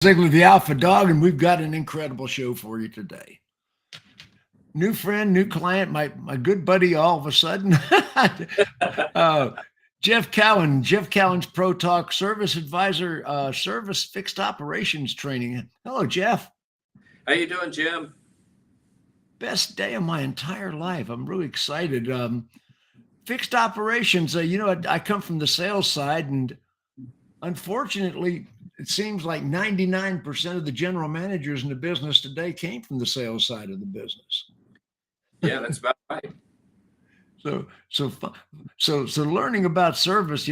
Ziegler, the Alpha Dog, and we've got an incredible show for you today. New friend, new client, my good buddy. All of a sudden, uh, Jeff Cowan. Jeff Cowan's Pro Talk Service Advisor, Service Fixed Operations Training. Hello, Jeff. How you doing, Jim? Best day of my entire life. I'm really excited. Fixed operations. I come from the sales side, and unfortunately, it seems like 99% of the general managers in the business today came from the sales side of the business. Yeah, that's about right. So learning about service,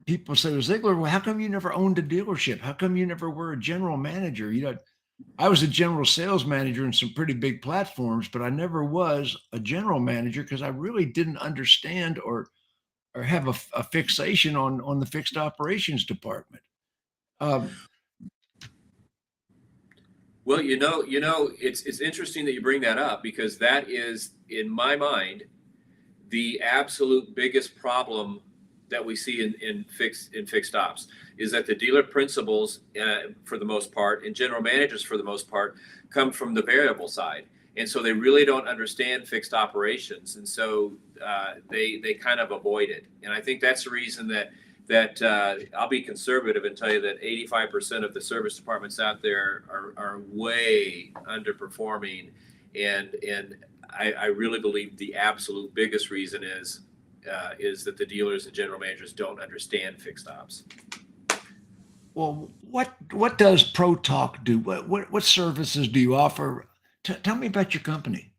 people say, well, Ziegler, well, how come you never owned a dealership? How come you never were a general manager? I was a general sales manager in some pretty big platforms, but I never was a general manager because I really didn't understand or have a fixation on the fixed operations department. Well, it's interesting that you bring that up because that is, in my mind, the absolute biggest problem that we see in fixed ops is that the dealer principals, for the most part, and general managers for the most part, come from the variable side, and so they really don't understand fixed operations, and so they kind of avoid it. And I think that's the reason that I'll be conservative and tell you that 85% of the service departments out there are way underperforming, and I really believe the absolute biggest reason is that the dealers and general managers don't understand fixed ops. Well, what does Pro Talk do? What services do you offer? Tell me about your company.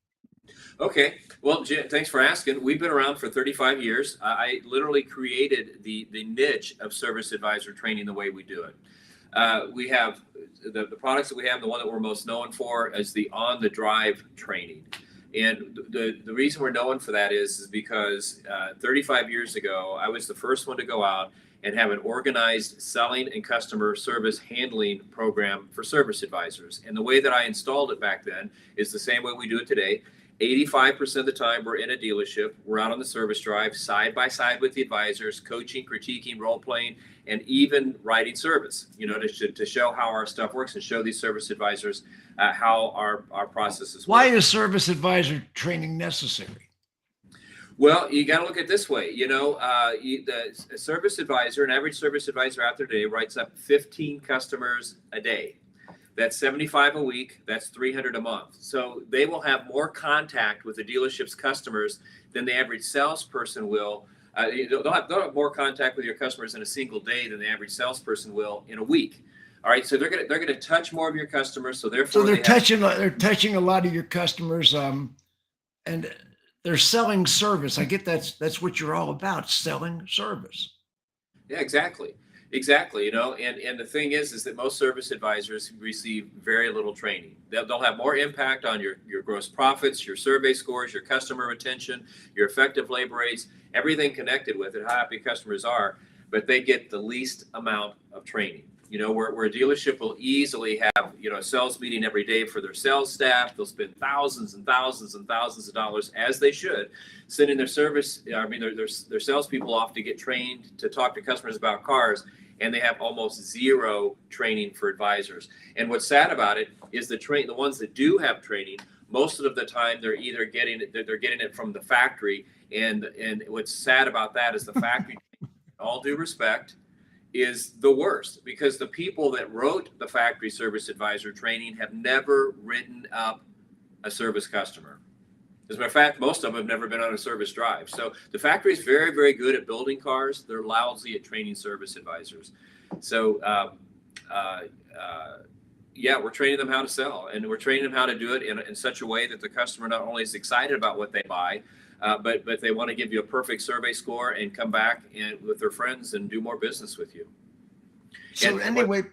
Okay. Well, Jim, thanks for asking. We've been around for 35 years. I literally created the niche of service advisor training the way we do it. We have the products that we have. The one that we're most known for is the on-the-drive training. And the reason we're known for that is because 35 years ago, I was the first one to go out and have an organized selling and customer service handling program for service advisors. And the way that I installed it back then is the same way we do it today. 85% of the time we're in a dealership, we're out on the service drive, side by side with the advisors, coaching, critiquing, role playing, and even writing service, to show how our stuff works and show these service advisors how our processes work. Why is service advisor training necessary? Well, you got to look at it this way. The service advisor, an average service advisor out there today writes up 15 customers a day. That's 75 a week. That's 300 a month. So they will have more contact with the dealership's customers than the average salesperson will. They'll have more contact with your customers in a single day than the average salesperson will in a week. All right, so they're gonna touch more of your customers. So therefore, they're touching a lot of your customers, and they're selling service. I get that's what you're all about, selling service. Yeah, exactly. Exactly, and the thing is that most service advisors receive very little training. They'll have more impact on your gross profits, your survey scores, your customer retention, your effective labor rates, everything connected with it, how happy customers are, but they get the least amount of training. Where a dealership will easily have, a sales meeting every day for their sales staff. They'll spend thousands and thousands and thousands of dollars, as they should, sending their salespeople off to get trained to talk to customers about cars, and they have almost zero training for advisors. And what's sad about it is the ones that do have training, most of the time they're either getting it from the factory, and what's sad about that is the factory, all due respect, is the worst, because the people that wrote the factory service advisor training have never written up a service customer. As a matter of fact, most of them have never been on a service drive. So the factory is very, very good at building cars. They're lousy at training service advisors. So, we're training them how to sell, and we're training them how to do it in such a way that the customer not only is excited about what they buy, but they want to give you a perfect survey score and come back and with their friends and do more business with you. So anyway,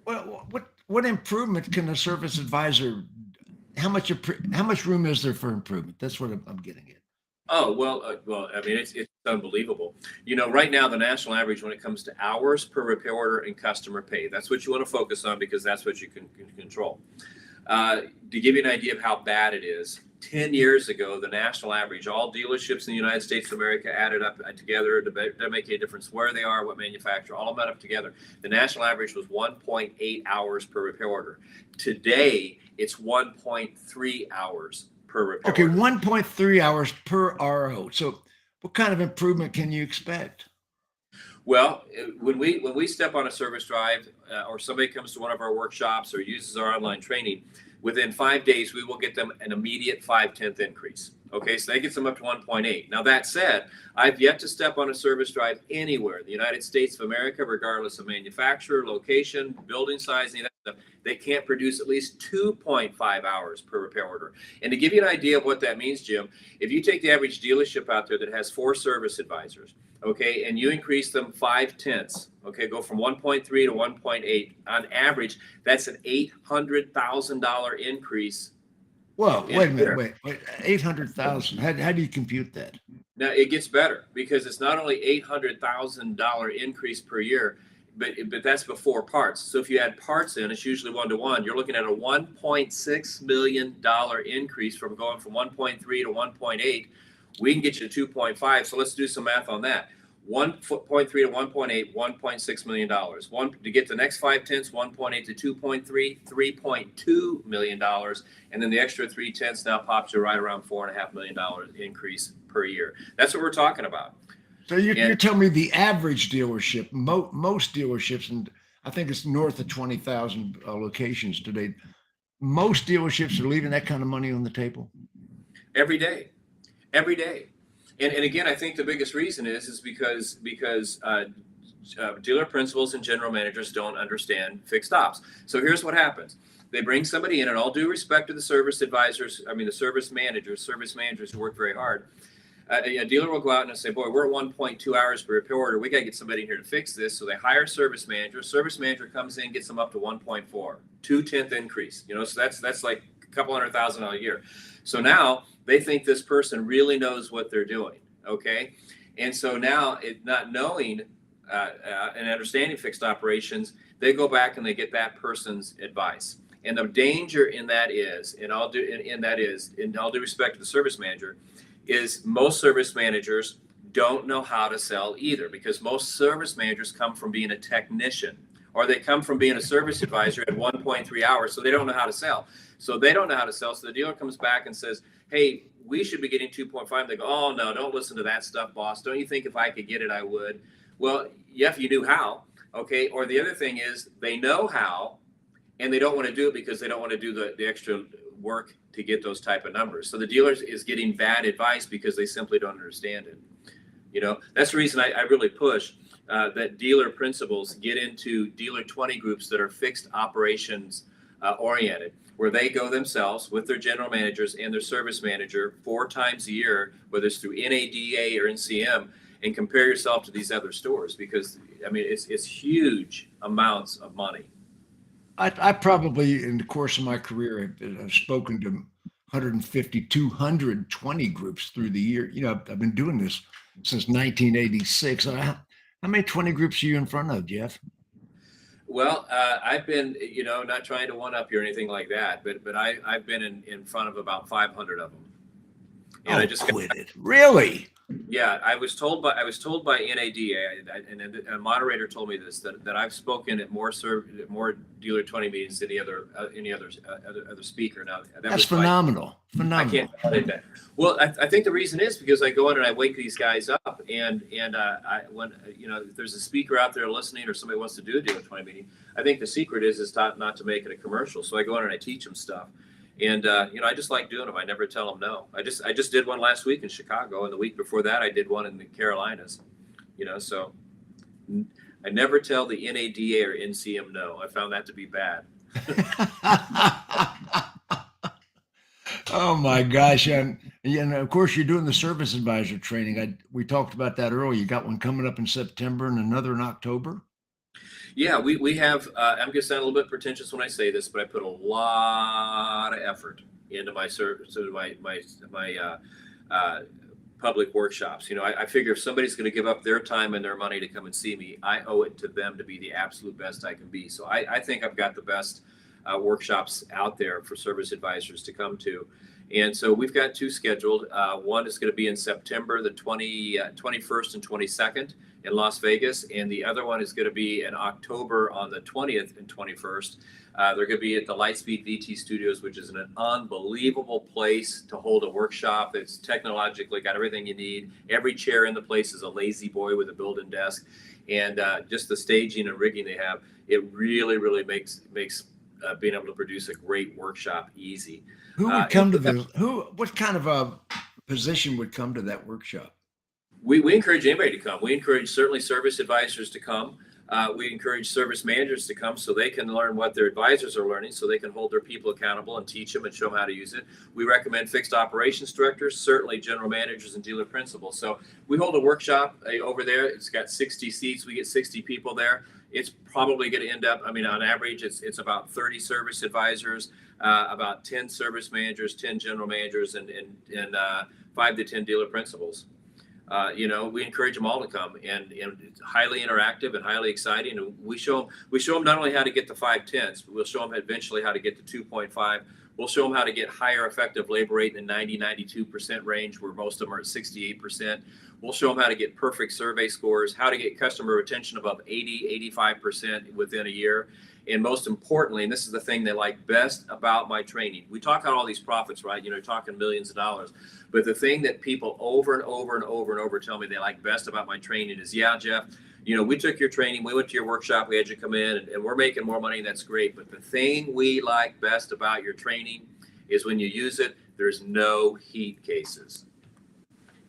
what improvement can a service advisor? How much room is there for improvement? That's what I'm getting at. Oh, well, I mean, it's unbelievable. Right now, the national average when it comes to hours per repair order and customer pay, that's what you want to focus on because that's what you can control. To give you an idea of how bad it is, 10 years ago, the national average, all dealerships in the United States of America added up together to make a difference where they are, what manufacturer, all of them add up together. The national average was 1.8 hours per repair order. Today, it's 1.3 hours per repair Okay, order. 1.3 hours per RO. So what kind of improvement can you expect? Well, when we step on a service drive, or somebody comes to one of our workshops or uses our online training, within 5 days we will get them an immediate 5/10 increase. Okay, so that gets them up to 1.8. Now that said, I've yet to step on a service drive anywhere in the United States of America, regardless of manufacturer, location, building size, any of that stuff, they can't produce at least 2.5 hours per repair order. And to give you an idea of what that means, Jim, if you take the average dealership out there that has 4 service advisors, okay, and you increase them 5/10, okay, go from 1.3 to 1.8 on average, that's an $800,000 increase. Well, wait a minute, wait, 800,000. How do you compute that? Now it gets better because it's not only $800,000 increase per year, but that's before parts. So if you add parts in, it's usually 1-to-1. You're looking at a $1.6 million increase from going from 1.3 to 1.8. We can get you to 2.5. So let's do some math on that. 1.3 to 1.8, $1.6 million. One to get the next 5/10, 1.8 to 2.3, $3.2 million. And then the extra 3/10 now pops you right around $4.5 million increase per year. That's what we're talking about. So you're telling me the average dealership, most dealerships, and I think it's north of 20,000 locations today, most dealerships are leaving that kind of money on the table? Every day. Every day. And again, I think the biggest reason is because dealer principals and general managers don't understand fixed ops. So here's what happens. They bring somebody in, and all due respect to the service advisors, the service managers who work very hard, a dealer will go out and say, boy, we're at 1.2 hours per repair order. We got to get somebody in here to fix this. So they hire a service manager. Service manager comes in, gets them up to 1.4, 2/10 increase. So that's like a couple $100,000 a year. So now they think this person really knows what they're doing. Okay. And so now, not knowing and understanding fixed operations, they go back and they get that person's advice. And the danger in that is, in all due respect to the service manager, is most service managers don't know how to sell either, because most service managers come from being a technician, or they come from being a service advisor at 1.3 hours, so they don't know how to sell. So they don't know how to sell. So the dealer comes back and says, hey, we should be getting 2.5. They go, oh, no, don't listen to that stuff, boss. Don't you think if I could get it, I would? Well, yeah, if you knew how, okay? Or the other thing is they know how, and they don't want to do it because they don't want to do the extra work to get those type of numbers. So the dealer is getting bad advice because they simply don't understand it. That's the reason I really push that dealer principals get into dealer 20 groups that are fixed operations oriented, where they go themselves with their general managers and their service manager 4 times a year, whether it's through NADA or NCM, and compare yourself to these other stores, because it's huge amounts of money. I probably, in the course of my career, I've spoken to 150, 220 groups through the year. I've been doing this since 1986. How many 20 groups are you in front of, Jeff? Well, I've been, not trying to one up you or anything like that, but I've been in front of about 500 of them. And I just quit it. Really? Yeah, I was told by NADA, and a moderator told me this, that I've spoken at more dealer 20 meetings than any other speaker. Now that's phenomenal. I can't say that. Well, I think the reason is because I go in and I wake these guys up, and when if there's a speaker out there listening, or somebody wants to do a dealer 20 meeting, I think the secret is not to make it a commercial. So I go in and I teach them stuff. And I just like doing them. I never tell them no. I just did one last week in Chicago, and the week before that I did one in the Carolinas. So I never tell the NADA or NCM no. I found that to be bad. Oh my gosh! And of course, you're doing the service advisor training. We talked about that earlier. You got one coming up in September and another in October. Yeah, we have. I'm going to sound a little bit pretentious when I say this, but I put a lot of effort into my public workshops. I figure if somebody's going to give up their time and their money to come and see me, I owe it to them to be the absolute best I can be. So I think I've got the best workshops out there for service advisors to come to. And so we've got 2 scheduled. One is going to be in September, the 21st and 22nd in Las Vegas. And the other one is going to be in October on the 20th and 21st. They're going to be at the Lightspeed VT Studios, which is an unbelievable place to hold a workshop. It's technologically got everything you need. Every chair in the place is a lazy boy with a built-in desk. And just the staging and rigging they have, it really, really makes being able to produce a great workshop easy. Who would come to the, what kind of a position would come to that workshop? We encourage anybody to come. We encourage certainly service advisors to come. We encourage service managers to come so they can learn what their advisors are learning, so they can hold their people accountable and teach them and show them how to use it. We recommend fixed operations directors, certainly general managers and dealer principals. So we hold a workshop over there. It's got 60 seats. We get 60 people there. It's probably going to end up, I mean, on average, it's about 30 service advisors, about 10 service managers, 10 general managers, and 5 to 10 dealer principals. We encourage them all to come, and it's highly interactive and highly exciting. And we show them not only how to get to 5/10, but we'll show them eventually how to get to 2.5. We'll show them how to get higher effective labor rate in the 92% range, where most of them are at 68%. We'll show them how to get perfect survey scores, how to get customer retention above 85% within a year. And most importantly, and this is the thing they like best about my training, we talk about all these profits, right? Talking millions of dollars. But the thing that people over and over and over and over tell me they like best about my training is, yeah, Jeff, we took your training, we went to your workshop, we had you come in, and we're making more money. That's great. But the thing we like best about your training is when you use it, there's no heat cases.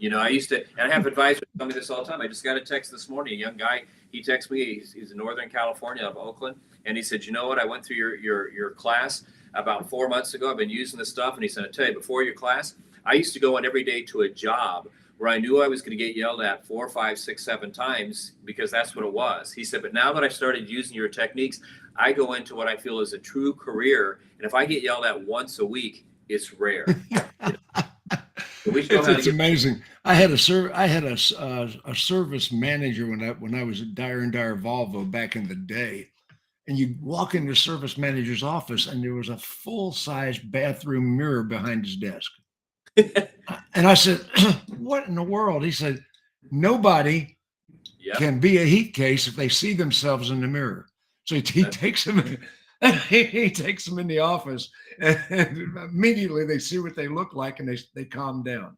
I used to, and I have advisors tell me this all the time. I just got a text this morning, a young guy, he texted me, he's in Northern California, out of Oakland. And he said, you know what? I went through your class about 4 months ago. I've been using this stuff. And he said, I tell you, before your class, I used to go in every day to a job where I knew I was going to get yelled at 4, 5, 6, 7 times, because that's what it was. He said, but now that I've started using your techniques, I go into what I feel is a true career. And if I get yelled at once a week, it's rare. It's amazing. I had a service manager when I was at Dyer & Dyer Volvo back in the day. And you walk into the service manager's office, and there was a full-size bathroom mirror behind his desk. And I said, what in the world? He said, nobody can be a heat case if they see themselves in the mirror. So he takes them in the office, and immediately they see what they look like, and they calm down.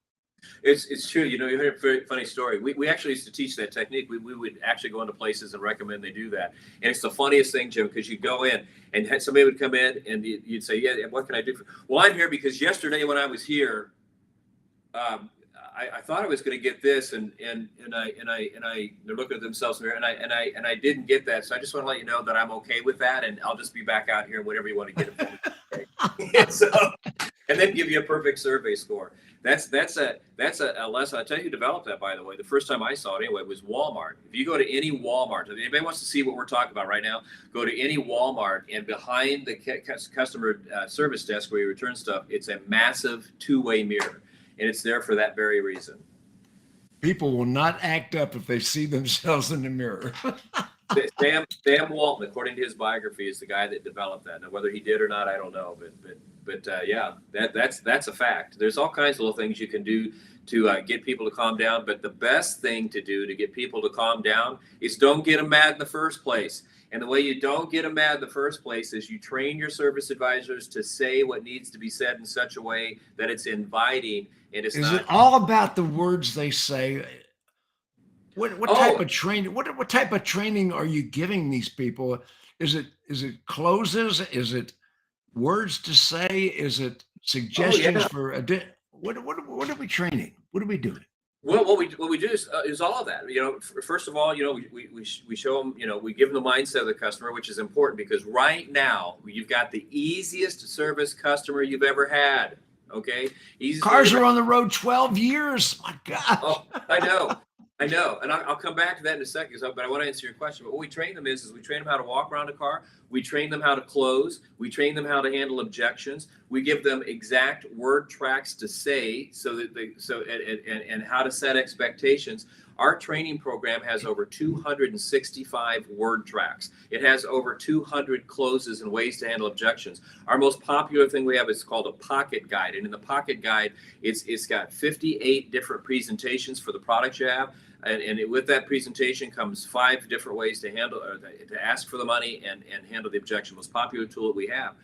It's true. You heard a very funny story. We actually used to teach that technique. We would actually go into places and recommend they do that. And it's the funniest thing, Jim, because you go in and somebody would come in and you'd say, yeah, what can I do? Well, I'm here because yesterday when I was here, I thought I was going to get this, and they're looking at themselves in the mirror, and I didn't get that. So I just want to let you know that I'm okay with that, and I'll just be back out here whenever you want to get it from me. And then give you a perfect survey score. That's a lesson. I tell you who developed that, by the way. The first time I saw it anyway was Walmart. If you go to any Walmart, if anybody wants to see what we're talking about right now, go to any Walmart, and behind the customer service desk where you return stuff, it's a massive two-way mirror. And it's there for that very reason. People will not act up if they see themselves in the mirror. Sam Walton, according to his biography, is the guy that developed that. Now, whether he did or not, I don't know. But yeah, that's a fact. There's all kinds of little things you can do to get people to calm down. But the best thing to do to get people to calm down is don't get them mad in the first place. And the way you don't get them mad in the first place is you train your service advisors to say what needs to be said in such a way that it's inviting and it's not. Is it all about the words they say? What type of training? What type of training are you giving these people? Is it closes? Is it words to say? Is it suggestions for a what are we training? What are we doing? Well, what we do is all of that. First of all, we show them, we give them the mindset of the customer, which is important because right now you've got the easiest service customer you've ever had. Okay, cars are on the road 12 years. My God. Oh, I know. And I'll come back to that in a second, but I want to answer your question. But what we train them is we train them how to walk around a car. We train them how to close. We train them how to handle objections. We give them exact word tracks to say and how to set expectations. Our training program has over 265 word tracks. It has over 200 closes and ways to handle objections. Our most popular thing we have is called a pocket guide. And in the pocket guide, it's got 58 different presentations for the products you have. And with that presentation comes 5 different ways to handle or to ask for the money and handle the objection. Most popular tool that we have.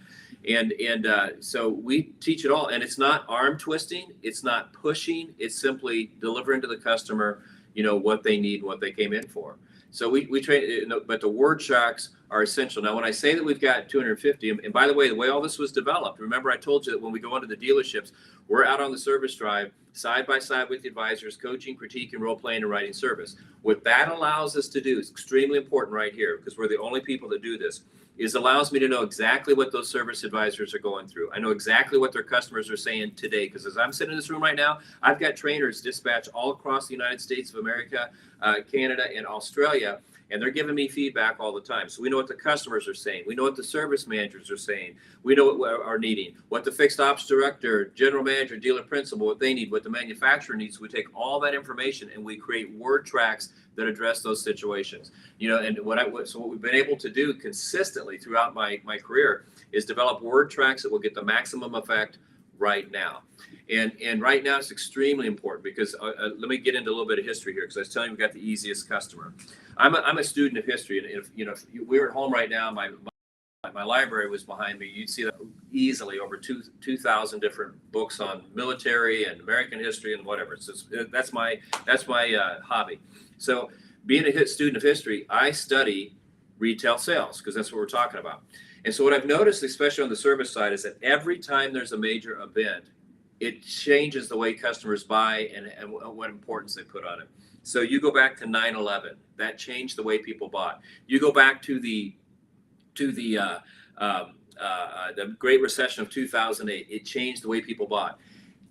So we teach it all, and it's not arm twisting, it's not pushing, it's simply delivering to the customer, what they need, what they came in for. So we train, but the word tracks are essential. Now, when I say that we've got 250, and by the way all this was developed, remember I told you that when we go into the dealerships, we're out on the service drive, side by side with the advisors, coaching, critiquing, role playing, and writing service. What that allows us to do is extremely important right here, because we're the only people that do this, is allows me to know exactly what those service advisors are going through. I know exactly what their customers are saying today, because as I'm sitting in this room right now, I've got trainers dispatched all across the United States of America, Canada, and Australia, and they're giving me feedback all the time. So we know what the customers are saying. We know what the service managers are saying. We know what we are needing, what the fixed ops director, general manager, dealer principal, what they need, what the manufacturer needs. We take all that information and we create word tracks that address those situations. And so what we've been able to do consistently throughout my career is develop word tracks that will get the maximum effect right now. And right now it's extremely important because let me get into a little bit of history here, because I was telling you we got the easiest customer. I'm a student of history, and if we were at home right now, my library was behind me. You'd see that easily over 2,000 different books on military and American history and whatever. So that's my hobby. So being a student of history, I study retail sales because that's what we're talking about. And so what I've noticed, especially on the service side, is that every time there's a major event, it changes the way customers buy and what importance they put on it. So you go back to 9/11, that changed the way people bought. You go back to the Great Recession of 2008, it changed the way people bought.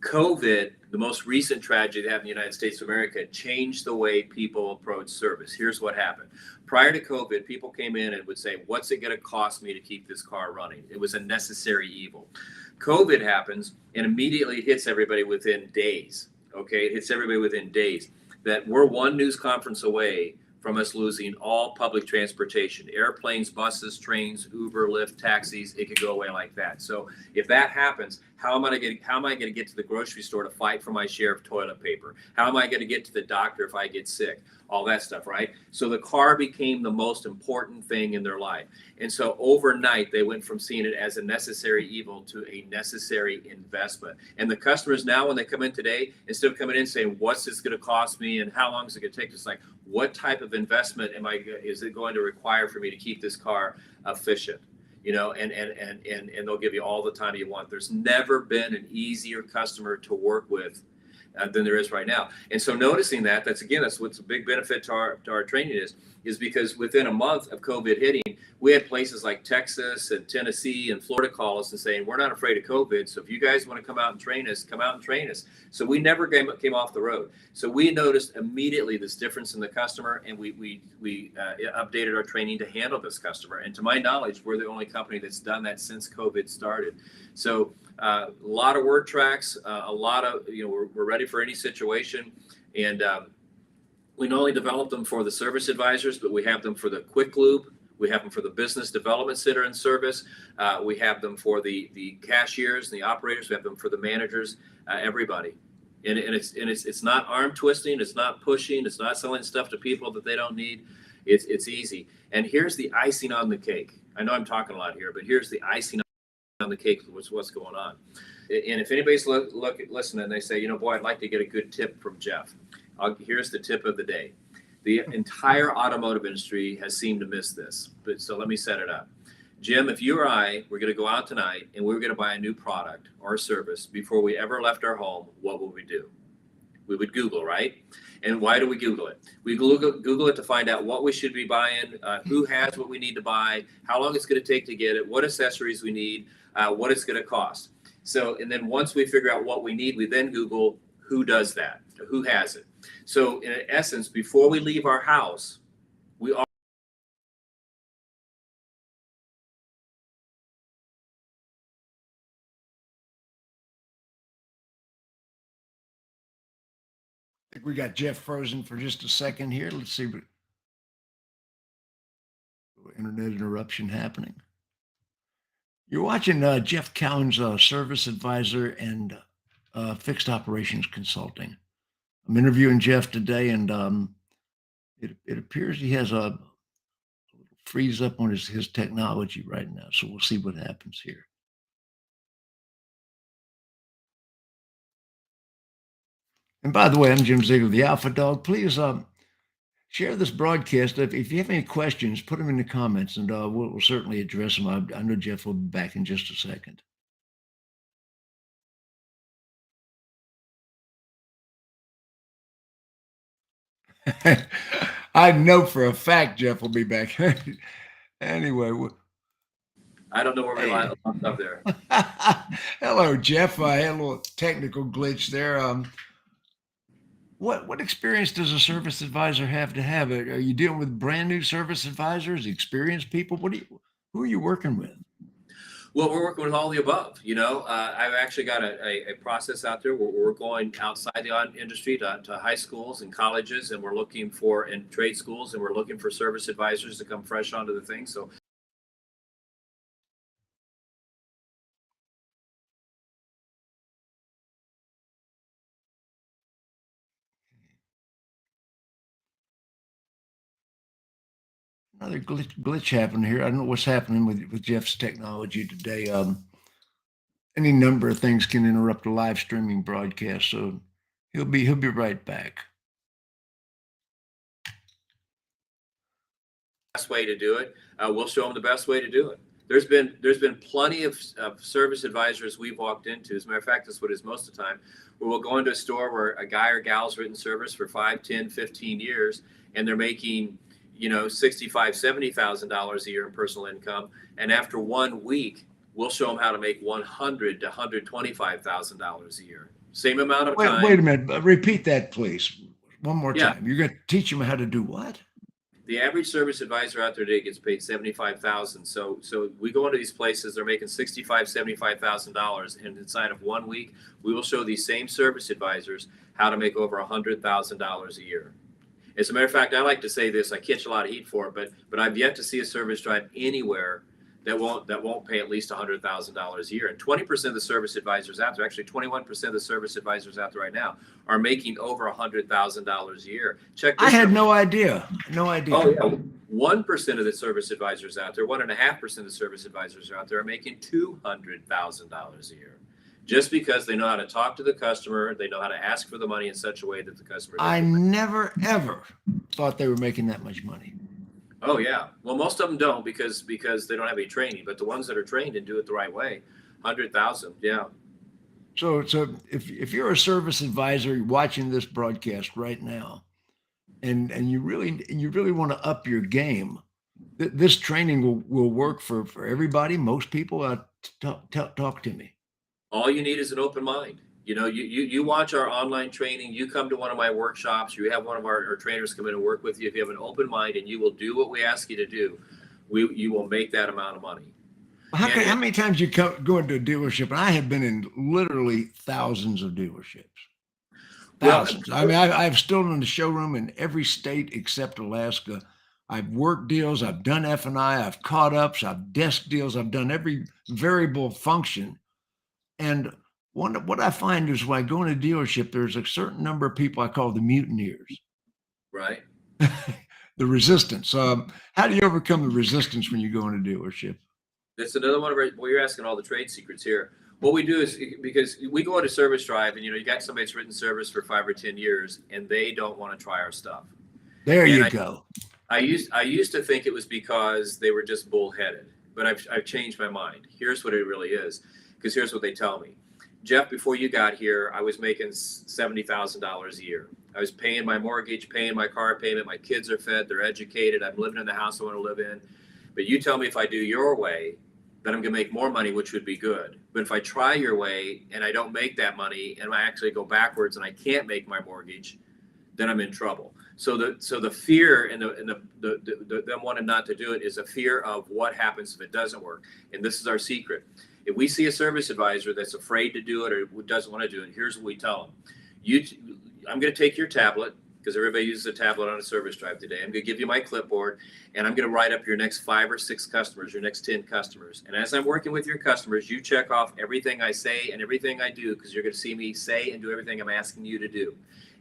COVID, the most recent tragedy that happened in the United States of America, changed the way people approach service. Here's what happened. Prior to COVID, people came in and would say, what's it going to cost me to keep this car running? It was a necessary evil. COVID happens and immediately it hits everybody within days. Okay, it hits everybody within days that we're one news conference away from us losing all public transportation, airplanes, buses, trains, Uber, Lyft, taxis. It could go away like that. So if that happens, how am I going to get to the grocery store to fight for my share of toilet paper? How am I going to get to the doctor if I get sick? All that stuff, right? So the car became the most important thing in their life. And so overnight, they went from seeing it as a necessary evil to a necessary investment. And the customers now, when they come in today, instead of coming in saying, what's this going to cost me and how long is it going to take? It's like, what type of investment is it going to require for me to keep this car efficient? And they'll give you all the time you want. There's never been an easier customer to work with than there is right now. And so noticing that's what's a big benefit to our training is because within a month of COVID hitting, we had places like Texas and Tennessee and Florida call us and saying, we're not afraid of COVID. So if you guys want to come out and train us, come out and train us. So we never came off the road. So we noticed immediately this difference in the customer, and we updated our training to handle this customer. And to my knowledge, we're the only company that's done that since COVID started. So a lot of word tracks, a lot of, we're ready for any situation. And we not only develop them for the service advisors, but we have them for the quick loop. We have them for the business development center and service. We have them for the cashiers and the operators. We have them for the managers, everybody. And it's not arm twisting. It's not pushing. It's not selling stuff to people that they don't need. It's easy. And here's the icing on the cake. I know I'm talking a lot here, but here's the icing on the cake. What's going on? And if anybody's listening and they say, boy, I'd like to get a good tip from Jeff. Here's the tip of the day. The entire automotive industry has seemed to miss this, but so let me set it up. Jim, if you or I were going to go out tonight and we were going to buy a new product or service before we ever left our home, what would we do? We would Google, right? And why do we Google it? We Google it to find out what we should be buying, who has what we need to buy, how long it's going to take to get it, what accessories we need, what it's going to cost. So, and then once we figure out what we need, we then Google who does that, who has it. So in essence, before we leave our house, we all think we got Jeff frozen for just a second here. Let's see what internet interruption happening. You're watching Jeff Cowan's service advisor and fixed operations consulting. I'm interviewing Jeff today, and it appears he has a freeze up on his technology right now. So we'll see what happens here. And by the way, I'm Jim Ziegler, the Alpha Dog. Please share this broadcast. If you have any questions, put them in the comments, and we'll certainly address them. I know Jeff will be back in just a second. I know for a fact Jeff will be back. Anyway. I don't know where we lost up there. Hello, Jeff. I had a little technical glitch there. What experience does a service advisor have to have? Are you dealing with brand new service advisors, experienced people? Who are you working with? Well, we're working with all the above. I've actually got a process out there where we're going outside the industry to high schools and colleges, and we're looking for, and trade schools, and we're looking for service advisors to come fresh onto the thing. So another glitch happened here. I don't know what's happening with Jeff's technology today. Any number of things can interrupt a live streaming broadcast, so he'll be right back. best way to do it. We'll show them the best way to do it. There's been plenty of service advisors we've walked into. As a matter of fact, that's what it is most of the time, where we'll go into a store where a guy or gal's written service for 5, 10, 15 years, and they're making, $65,000, $70,000 a year in personal income. And after 1 week, we'll show them how to make $100,000 to $125,000 a year. Same amount of time. Wait a minute. Repeat that, please. One more time. You're going to teach them how to do what? The average service advisor out there today gets paid $75,000. So we go into these places, they're making $65,000, $75,000, and inside of 1 week, we will show these same service advisors how to make over $100,000 a year. As a matter of fact, I like to say this. I catch a lot of heat for it, but I've yet to see a service drive anywhere that won't pay at least $100,000 a year. And 20% of the service advisors out there, actually 21% of the service advisors out there right now, are making over $100,000 a year. Check this. I had no idea. No idea. Oh yeah. 1% of the service advisors out there, 1.5% of the service advisors out there are making $200,000 a year. Just because they know how to talk to the customer, they know how to ask for the money in such a way that the customer. I never ever thought they were making that much money. Oh yeah. Well, most of them don't because they don't have any training. But the ones that are trained and do it the right way, 100,000. Yeah. So if you're a service advisor watching this broadcast right now, and you really want to up your game, this training will work for everybody. Most people. Talk to me. All you need is an open mind. You watch our online training, you come to one of my workshops, you have one of our trainers come in and work with you. If you have an open mind and you will do what we ask you to do, you will make that amount of money. How many times you go into a dealership? And I have been in literally thousands of dealerships. Thousands. I mean, I've stood in the showroom in every state except Alaska. I've worked deals. I've done F&I. I've caught ups. I've desk deals. I've done every variable function. And what I find is when I go in a dealership, there's a certain number of people I call the mutineers. Right. The resistance. How do you overcome the resistance when you go in a dealership? That's another one of our, well, you're asking all the trade secrets here. What we do is, because we go into service drive and, you got somebody that's written service for 5 or 10 years and they don't want to try our stuff. There you go. I used to think it was because they were just bullheaded, but I've changed my mind. Here's what it really is. Because here's what they tell me. Jeff, before you got here, I was making $70,000 a year. I was paying my mortgage, paying my car payment. My kids are fed. They're educated. I'm living in the house I want to live in. But you tell me if I do your way, then I'm going to make more money, which would be good. But if I try your way and I don't make that money and I actually go backwards and I can't make my mortgage, then I'm in trouble. So the fear and them wanting not to do it is a fear of what happens if it doesn't work. And this is our secret. If we see a service advisor that's afraid to do it or doesn't want to do it, here's what we tell them. I'm going to take your tablet, because everybody uses a tablet on a service drive today. I'm going to give you my clipboard, and I'm going to write up your next 5 or 6 customers, your next 10 customers. And as I'm working with your customers, you check off everything I say and everything I do, because you're going to see me say and do everything I'm asking you to do.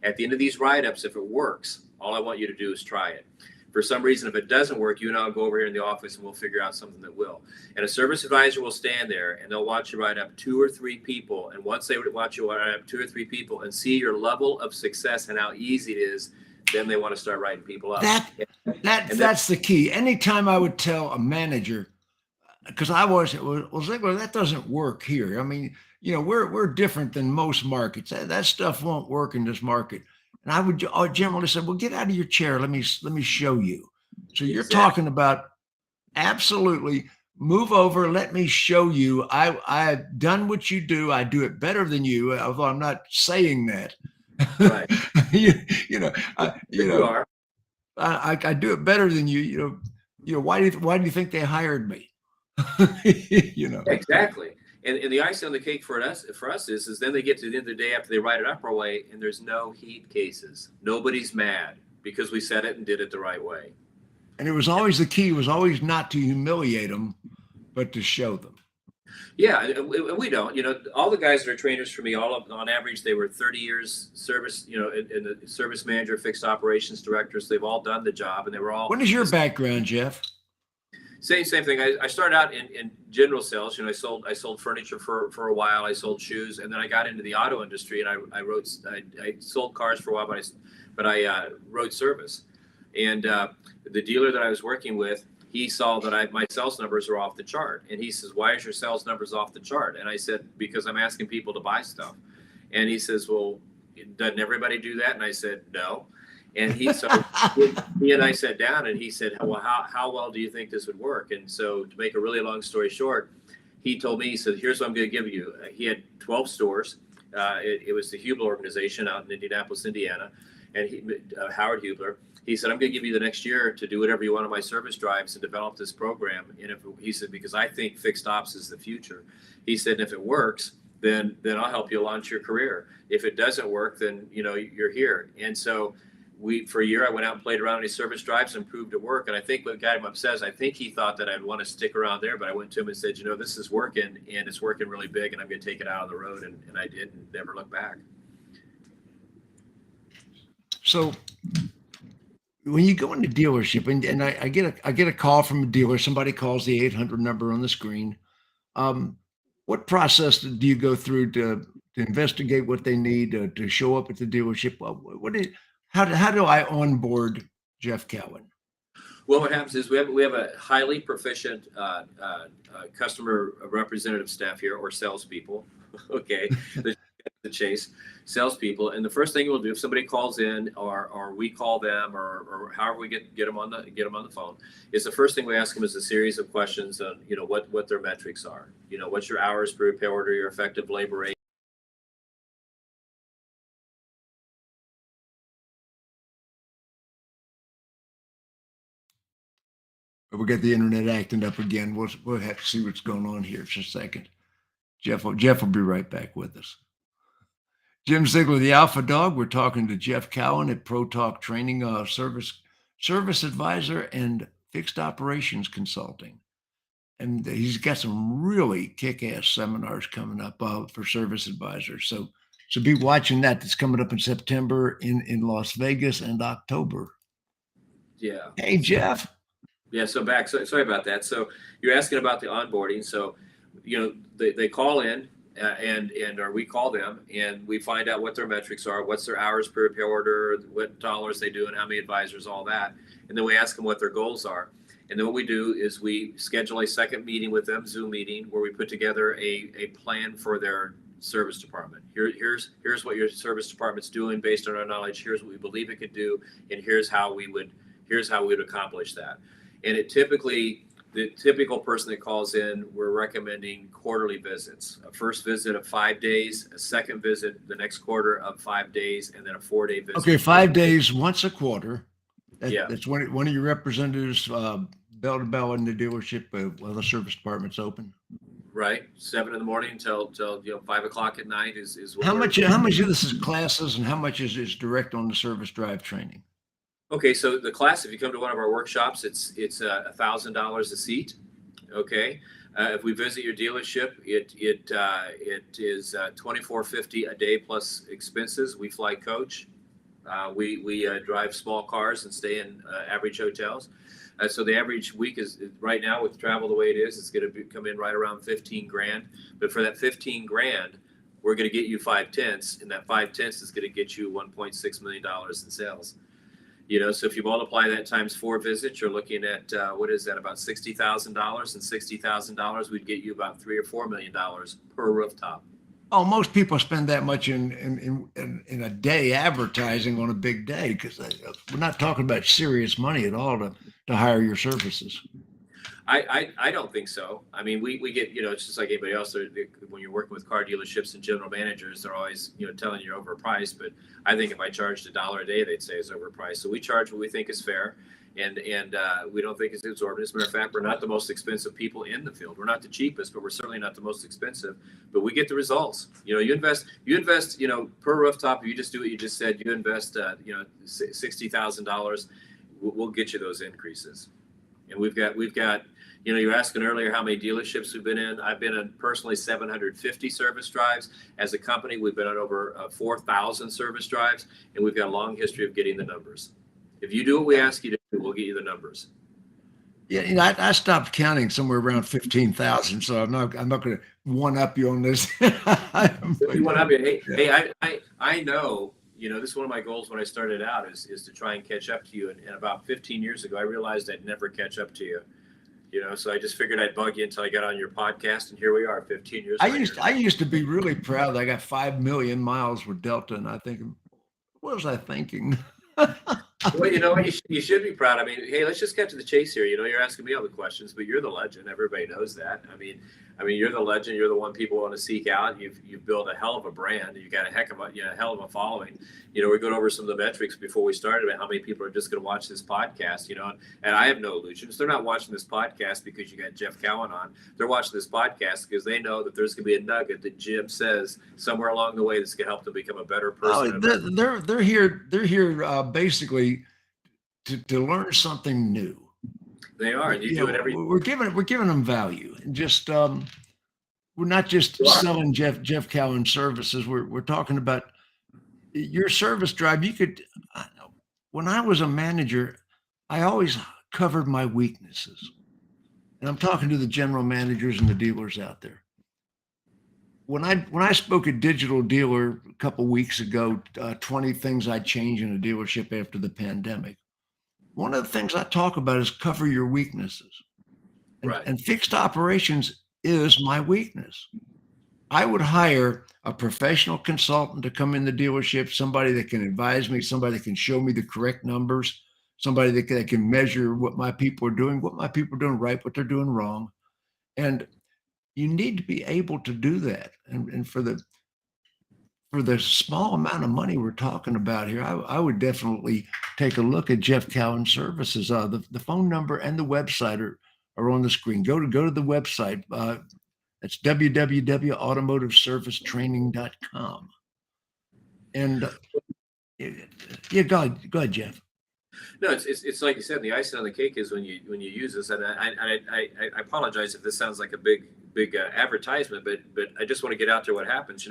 At the end of these write-ups, if it works, all I want you to do is try it. For some reason, if it doesn't work, you and I'll go over here in the office and we'll figure out something that will. And a service advisor will stand there and they'll watch you write up 2 or 3 people. And once they watch you write up 2 or 3 people and see your level of success and how easy it is, then they want to start writing people up. That's the key. Anytime I would tell a manager, because I was Ziegler, that doesn't work here. I mean, we're different than most markets. That stuff won't work in this market. And I would generally say, well, get out of your chair. Let me show you. So you're talking about absolutely move over. Let me show you. I've done what you do. I do it better than you, although I'm not saying that. Right. You are. I do it better than you. Why do you think they hired me? Exactly. And the icing on the cake for us is then they get to the end of the day after they write it up our way, and there's no heat cases. Nobody's mad because we said it and did it the right way. And it was always the key was always not to humiliate them, but to show them. Yeah, we don't. All the guys that are trainers for me, on average, they were 30 years service, in the service manager, fixed operations directors. They've all done the job, and they were all. What is your background, Jeff? Same thing. I started out in general sales. I sold furniture for a while. I sold shoes, and then I got into the auto industry, and I sold cars for a while, but I wrote service. And the dealer that I was working with, he saw that my sales numbers are off the chart, and he says, "Why is your sales numbers off the chart?" And I said, "Because I'm asking people to buy stuff." And he says, "Well, doesn't everybody do that?" And I said, "No." And he and I sat down, and he said, "Well, how well do you think this would work?" And so, to make a really long story short, he told me, he said, "Here's what I'm going to give you." He had 12 stores. It was the Hubler organization out in Indianapolis, Indiana, and Howard Hubler. He said, "I'm going to give you the next year to do whatever you want on my service drives and develop this program." And he said, "Because I think fixed ops is the future." He said, "If it works, then I'll help you launch your career. If it doesn't work, then you're here." And so for a year, I went out and played around on his service drives and proved it work. And I think what got him upset is I think he thought that I'd want to stick around there, but I went to him and said, "This is working, and it's working really big, and I'm going to take it out on the road." And I did, and never looked back. So when you go into dealership, and I get a call from a dealer, somebody calls the 800 number on the screen. What process do you go through to investigate what they need to show up at the dealership? How do I onboard Jeff Cowan? Well, what happens is we have a highly proficient customer representative staff here, or salespeople. Okay, the chase salespeople, and the first thing we'll do if somebody calls in, or we call them, or however we get them on the phone, is the first thing we ask them is a series of questions on what their metrics are. What's your hours per repair order, your effective labor rate. We get the internet acting up again. We'll have to see what's going on here for a second. Jeff will be right back with us. Jim Ziegler, the Alpha Dog. We're talking to Jeff Cowan at Pro Talk Training, service advisor and fixed operations consulting. And he's got some really kick-ass seminars coming up for service advisors. So be watching that. That's coming up in September in Las Vegas, and October. Yeah. Hey, Jeff. Yeah, sorry about that. So you're asking about the onboarding. So, they call in or we call them, and we find out what their metrics are, what's their hours per repair order, what dollars they do, and how many advisors, all that. And then we ask them what their goals are. And then what we do is we schedule a second meeting with them, Zoom meeting, where we put together a plan for their service department. Here's what your service department's doing based on our knowledge. Here's what we believe it could do, and here's how we would accomplish that. And the typical person that calls in, we're recommending quarterly visits. A first visit of 5 days, a second visit the next quarter of 5 days, and then a 4-day visit. Okay, 5 days, once a quarter. Yeah. That's one of your representatives, bell to bell in the dealership while the service department's open. right? 7 in the morning until 5 o'clock at night is what How we're. much of this is classes and how much is direct on the service drive training? Okay, so the class, if you come to one of our workshops, it's $1,000 a seat. Okay, if we visit your dealership, it is $2,450 a day plus expenses. We fly coach. We drive small cars and stay in average hotels. So the average week is right now with travel the way it is, it's going to come in right around 15 grand. But for that 15 grand, we're going to get you 5/10, and that 5/10 is going to get you $1.6 million in sales. So if you multiply that times 4 visits, you're looking at what is that, about $60,000, and $60,000 we'd get you about $3 or $4 million per rooftop. Oh, most people spend that much in a day advertising on a big day, because we're not talking about serious money at all to hire your services. I don't think so. I mean, we get, it's just like anybody else. When you're working with car dealerships and general managers, they're always, telling you you're overpriced. But I think if I charged $1 a day, they'd say it's overpriced. So we charge what we think is fair, and we don't think it's exorbitant. As a matter of fact, we're not the most expensive people in the field. We're not the cheapest, but we're certainly not the most expensive. But we get the results. You invest, per rooftop. If you just do what you just said, you invest, $60,000. We'll get you those increases. And we've got, you're asking earlier how many dealerships we've been in. I've been in personally 750 service drives. As a company, we've been on over 4,000 service drives, and we've got a long history of getting the numbers. If you do what we ask you to do, we'll get you the numbers. Yeah, I stopped counting somewhere around 15,000, so I'm not going to one up you on this. You want to hey, I know. This is one of my goals when I started out is to try and catch up to you. And about 15 years ago, I realized I'd never catch up to you. So I just figured I'd bug you until I got on your podcast, and here we are 15 years later. I used to be really proud that I got 5 million miles with Delta, and I think, what was I thinking? Well, you should be proud. I mean, hey, let's just get to the chase here. You're asking me all the questions, but you're the legend. Everybody knows that. I mean, you're the legend. You're the one people want to seek out. You've built a hell of a brand. You've got a hell of a following. We're going over some of the metrics before we started about how many people are just going to watch this podcast. And I have no illusions. They're not watching this podcast because you got Jeff Cowan on. They're watching this podcast because they know that there's going to be a nugget that Jim says somewhere along the way that's going to help them become a better person. Oh, they're here basically to learn something new. They are. And you do it every. We're giving them value, and just we're not just selling Jeff Cowan services. We're talking about your service drive. When I was a manager, I always covered my weaknesses, and I'm talking to the general managers and the dealers out there. When I spoke at Digital Dealer a couple of weeks ago, 20 things I'd change in a dealership after the pandemic. One of the things I talk about is cover your weaknesses. Right. And fixed operations is my weakness. I would hire a professional consultant to come in the dealership, somebody that can advise me, somebody that can show me the correct numbers, somebody that can measure what my people are doing right, what they're doing wrong. And you need to be able to do that. And for the small amount of money we're talking about here, I would definitely take a look at Jeff Cowan Services. The phone number and the website are on the screen. Go to the website. That's www.automotiveservicetraining.com. And yeah, go ahead, Jeff. No, it's like you said. The icing on the cake is when you use this. And I apologize if this sounds like a big advertisement, but I just want to get out there what happens.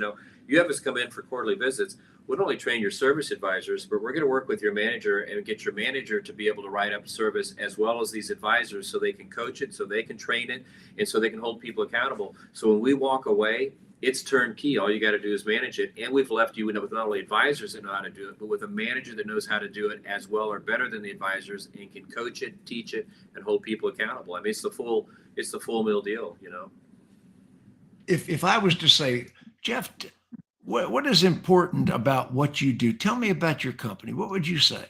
You have us come in for quarterly visits. We don't only train your service advisors, but we're going to work with your manager and get your manager to be able to write up service as well as these advisors, so they can coach it, so they can train it, and so they can hold people accountable. So when we walk away, it's turnkey. All you got to do is manage it. And we've left you with not only advisors that know how to do it, but with a manager that knows how to do it as well or better than the advisors, and can coach it, teach it, and hold people accountable. I mean, it's the full meal deal, If I was to say, Jeff, what is important about what you do? Tell me about your company. What would you say?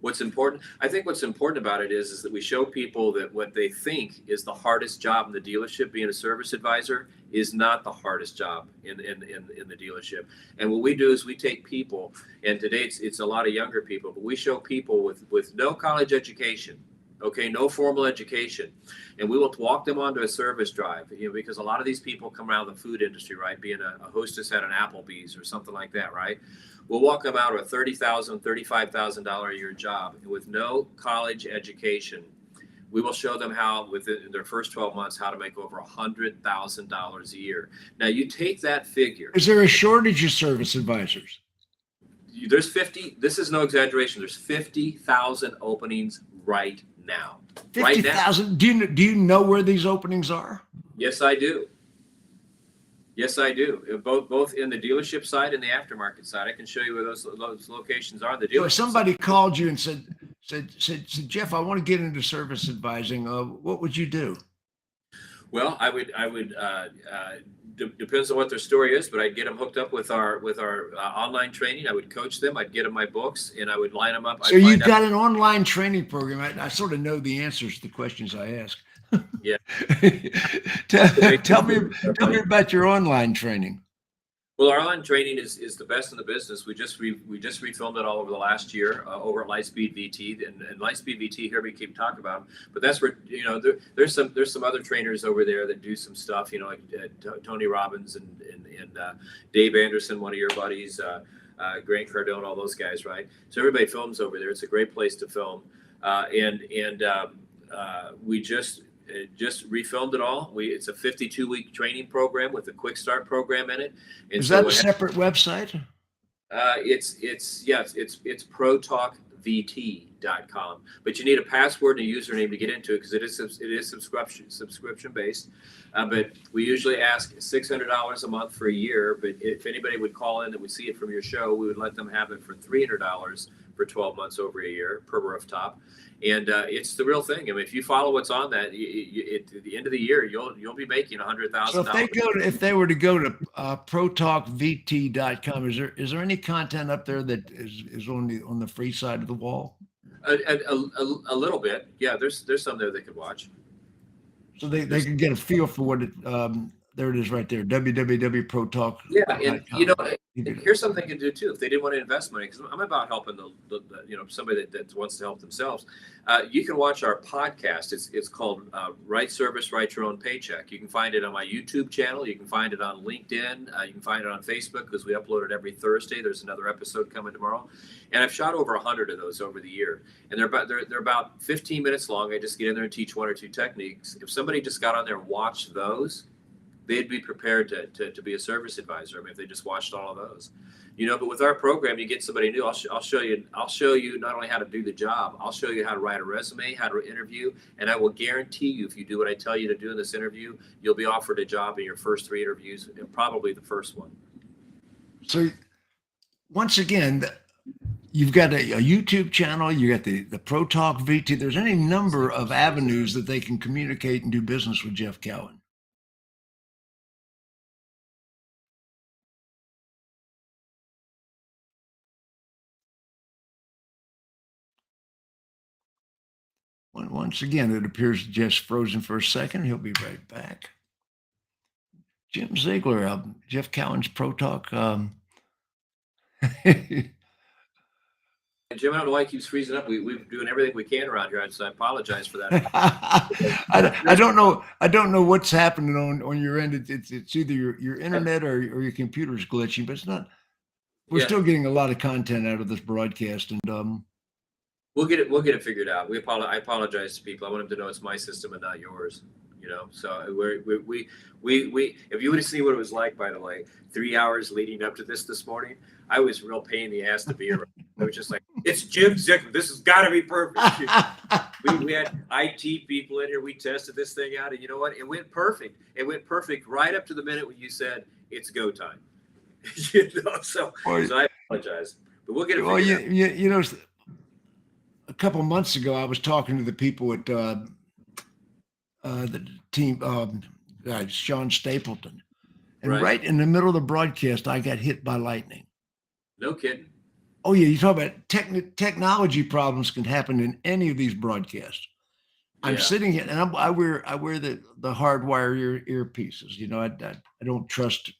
What's important? I think what's important about it is that we show people that what they think is the hardest job in the dealership, being a service advisor, is not the hardest job in the dealership. And what we do is we take people, and today it's a lot of younger people, but we show people with no college education, Okay, no formal education, and we will walk them onto a service drive. Because a lot of these people come out of the food industry, right? Being a hostess at an Applebee's or something like that, right? We'll walk them out of a $30,000, $35,000 a year job with no college education. We will show them how, within their first 12 months, how to make over $100,000 a year. Now, you take that figure. Is there a shortage of service advisors? There's 50. This is no exaggeration. There's 50,000 openings right now. 50,000. Do you know where these openings are? Yes, I do. Yes, I do. Both in the dealership side and the aftermarket side. I can show you where those locations are. The So if dealership somebody side. called you and said, Jeff, I want to get into service advising. What would you do? Well, I would depends on what their story is, but I'd get them hooked up with our online training. I would coach them. I'd get them my books, and I would line them up. So you've got an online training program. I sort of know the answers to the questions I ask. Yeah. tell me about your online training. Well, our online training is the best in the business. We just refilmed it all over the last year over at Lightspeed VT, and Lightspeed VT here we keep talking about, but that's where there's some other trainers over there that do some stuff, like Tony Robbins and Dave Anderson, one of your buddies, Grant Cardone, all those guys, right? So everybody films over there. It's a great place to film, and we just refilmed it all. It's a 52-week training program with a quick start program in it. And is that a separate website? It's protalkvt.com, but you need a password and a username to get into it because it is subscription based. But we usually ask $600 a month for a year. But if anybody would call in that would see it from your show, we would let them have it for $300 for 12 months over a year per rooftop. And it's the real thing. I mean, if you follow what's on that, at the end of the year, you'll be making $100,000. So if they were to go to protalkvt.com, is there any content up there that is on the free side of the wall? A little bit, yeah. There's some there they could watch. So they can get a feel for what it. There it is, right there. www.protalk. Yeah, and here's something they can do too if they didn't want to invest money, because I'm about helping the somebody that wants to help themselves. You can watch our podcast. It's called Right Service, Write Your Own Paycheck. You can find it on my YouTube channel. You can find it on LinkedIn. You can find it on Facebook because we upload it every Thursday. There's another episode coming tomorrow, and I've shot over 100 of those over the year, and they're about 15 minutes long. I just get in there and teach one or two techniques. If somebody just got on there and watched those, they'd be prepared to be a service advisor. I mean, if they just watched all of those, but with our program, you get somebody new. I'll show you not only how to do the job, I'll show you how to write a resume, how to interview, and I will guarantee you, if you do what I tell you to do in this interview, you'll be offered a job in your first 3 interviews, and probably the first one. So once again, you've got a YouTube channel, you got the Pro Talk VT. There's any number of avenues that they can communicate and do business with Jeff Cowan. Once again, it appears Jeff's frozen for a second. He'll be right back. Jim Ziegler, Jeff Cowan's Pro Talk. Jim, I don't know why he keeps freezing up. We're doing everything we can around here, so I apologize for that. I don't know. I don't know what's happening on your end. It's either your internet or your computer's glitching, but it's not. We're still getting a lot of content out of this broadcast, and we'll get it figured out. I apologize to people. I want them to know it's my system and not yours. So we if you would have seen what it was like, by the way, 3 hours leading up to this morning, I was real pain in the ass to be around. I was just like, it's Jim Ziegler. This has got to be perfect. we had IT people in here. We tested this thing out, and you know what? It went perfect. It went perfect right up to the minute when you said it's go time. So I apologize, but we'll get it figured out. A couple of months ago, I was talking to the people at the team, Sean Stapleton, and right in the middle of the broadcast, I got hit by lightning. No kidding. Oh yeah, you talk about technology problems can happen in any of these broadcasts. I'm sitting here, and I wear the hardwire earpieces. I don't trust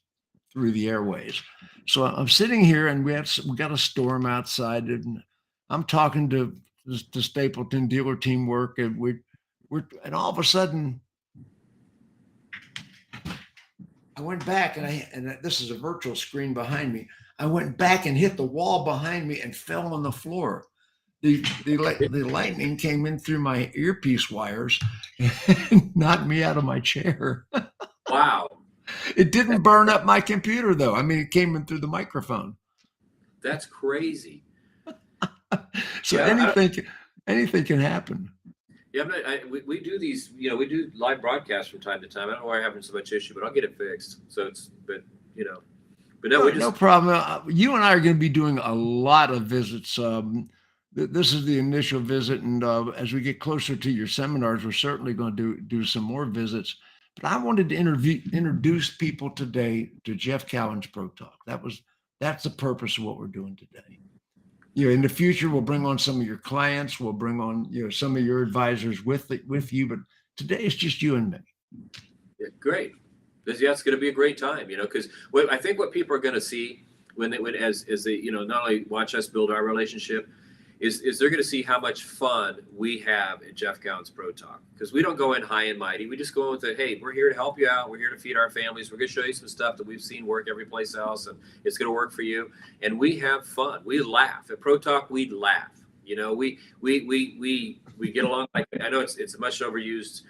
through the airways, so I'm sitting here, and we got a storm outside, and I'm talking to the Stapleton dealer team work, and and all of a sudden I went back and this is a virtual screen behind me. I went back and hit the wall behind me and fell on the floor. The lightning came in through my earpiece wires and knocked me out of my chair. Wow. It didn't burn up my computer though. I mean, it came in through the microphone. That's crazy. So Yeah, anything can happen. Yeah, we do these, we do live broadcasts from time to time. I don't know why I'm having so much issue, but I'll get it fixed. So but no, we just. No problem. You and I are going to be doing a lot of visits. This is the initial visit, and as we get closer to your seminars, we're certainly going to do some more visits. But I wanted to introduce people today to Jeff Cowan's Pro Talk. That's the purpose of what we're doing today. In the future, we'll bring on some of your clients. We'll bring on some of your advisors with you. But today it's just you and me. Yeah, great. It's going to be a great time. Because I think what people are going to see as they not only watch us build our relationship, is they're going to see how much fun we have at Jeff Cowan's Pro Talk. Because we don't go in high and mighty. We just go in with hey, we're here to help you out. We're here to feed our families. We're going to show you some stuff that we've seen work every place else, and it's going to work for you. And we have fun. We laugh at Pro Talk. We laugh. We get along. Like, I know it's a much overused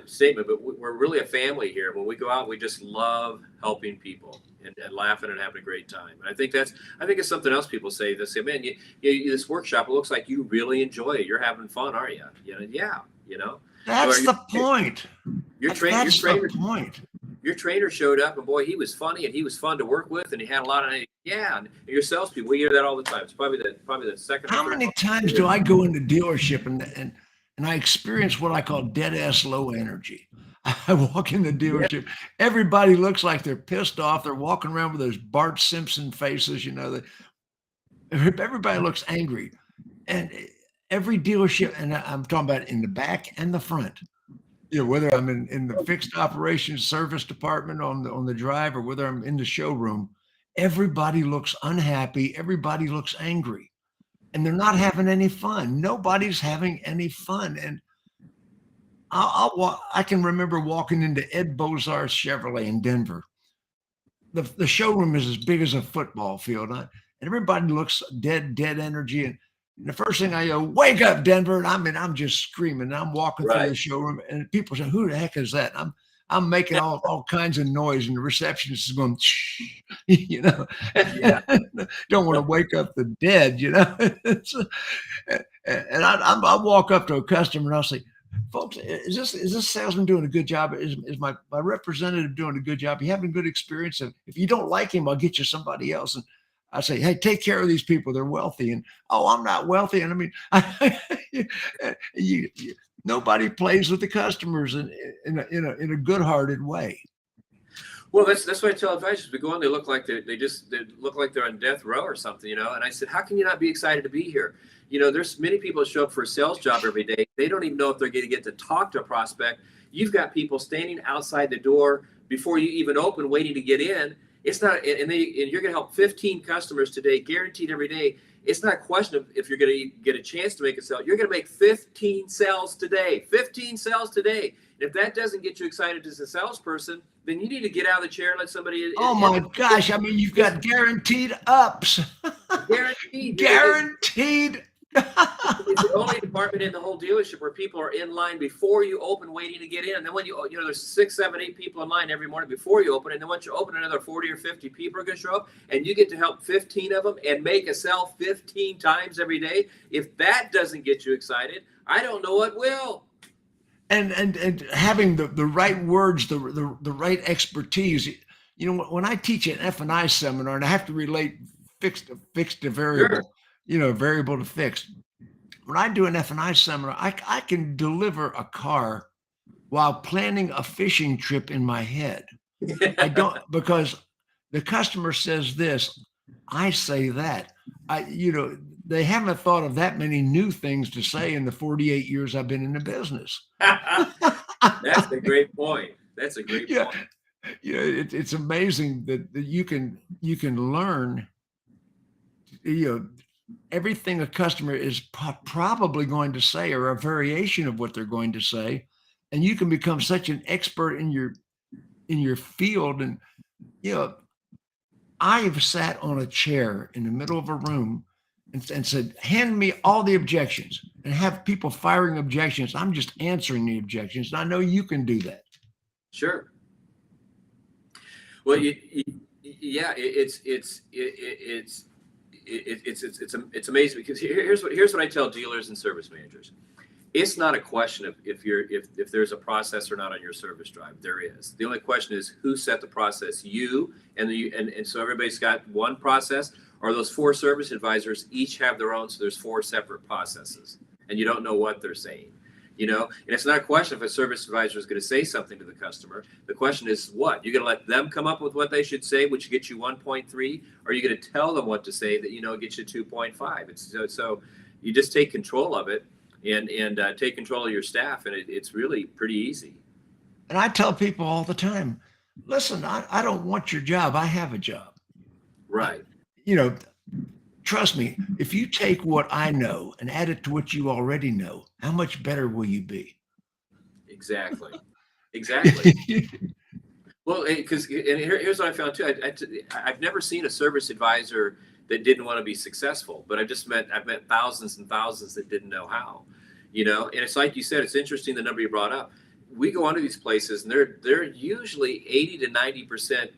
statement, but we're really a family here. When we go out, we just love helping people and laughing and having a great time. And I think it's something else people say. They say, man, this workshop, it looks like you really enjoy it. You're having fun, aren't you? Yeah. That's the point. That's the point. Your trainer showed up, and boy, he was funny and he was fun to work with, and he had a lot of and your salespeople. We hear that all the time. It's probably the second. How many times do I go into dealership and I experience what I call dead ass low energy? I walk in the dealership, everybody looks like they're pissed off. They're walking around with those Bart Simpson faces. Everybody looks angry, and every dealership, and I'm talking about in the back and the front. Whether I'm in the fixed operations service department on the drive, or whether I'm in the showroom, everybody looks unhappy. Everybody looks angry, and they're not having any fun. Nobody's having any fun. And I can remember walking into Ed Bozar's Chevrolet in Denver. The showroom is as big as a football field, and everybody looks dead energy. And the first thing I go, wake up, Denver. And I'm just screaming. And I'm walking through the showroom, and people say, who the heck is that? And I'm making all kinds of noise, and the receptionist is going, shh, don't want to wake up the dead, and I walk up to a customer and I'll say, folks, is this salesman doing a good job? Is my representative doing a good job? You having a good experience? And if you don't like him, I'll get you somebody else. And I say, hey, take care of these people. They're wealthy. And I'm not wealthy. And I mean, nobody plays with the customers in a good-hearted way. Well, that's what I tell advisors. We go in, they look like they look like they're on death row or something, And I said, how can you not be excited to be here? There's many people that show up for a sales job every day. They don't even know if they're going to get to talk to a prospect. You've got people standing outside the door before you even open, waiting to get in. It's not, and you're going to help 15 customers today, guaranteed every day. It's not a question of if you're going to get a chance to make a sale. You're going to make 15 sales today. 15 sales today. And if that doesn't get you excited as a salesperson, then you need to get out of the chair and let somebody. Oh my gosh! I mean, you've got guaranteed ups. Guaranteed. It's the only department in the whole dealership where people are in line before you open, waiting to get in. And then when there's 6, 7, 8 people in line every morning before you open. And then once you open, another 40 or 50 people are going to show up, and you get to help 15 of them and make a sale 15 times every day. If that doesn't get you excited, I don't know what will. And having the right words, the right expertise. When I teach an F&I seminar, and I have to relate fixed to variable. Sure. Variable to fixed. When I do an F&I seminar, I can deliver a car while planning a fishing trip in my head. I don't, because the customer says this, I say that. They haven't thought of that many new things to say in the 48 years I've been in the business. That's a great point. That's a great point. It's amazing that you can learn, everything a customer is probably going to say or a variation of what they're going to say, and you can become such an expert in your field. And you know, I have sat on a chair in the middle of a room and said, "Hand me all the objections," and have people firing objections. I'm just answering the objections. And I know you can do that. Sure. Well, So, yeah, it's amazing because here's what I tell dealers and service managers. It's not a question of if there's a process or not on your service drive. There is. The only question is who set the process, you and so everybody's got one process, or those four service advisors each have their own. So there's four separate processes, and you don't know what they're saying. And it's not a question if a service advisor is going to say something to the customer. The question is what? You're going to let them come up with what they should say, which gets you 1.3, or are you going to tell them what to say that gets you 2.5? So you just take control of it and take control of your staff, and it's really pretty easy. and I tell people all the time, listen, I don't want your job. I have a job. Right. You know, trust me, if you take what I know and add it to what you already know, how much better will you be? Exactly. Exactly. Well, here's what I found too. I've never seen a service advisor that didn't want to be successful, but I've met thousands and thousands that didn't know how. And it's like you said, it's interesting the number you brought up. We go onto these places and they're usually 80 to 90%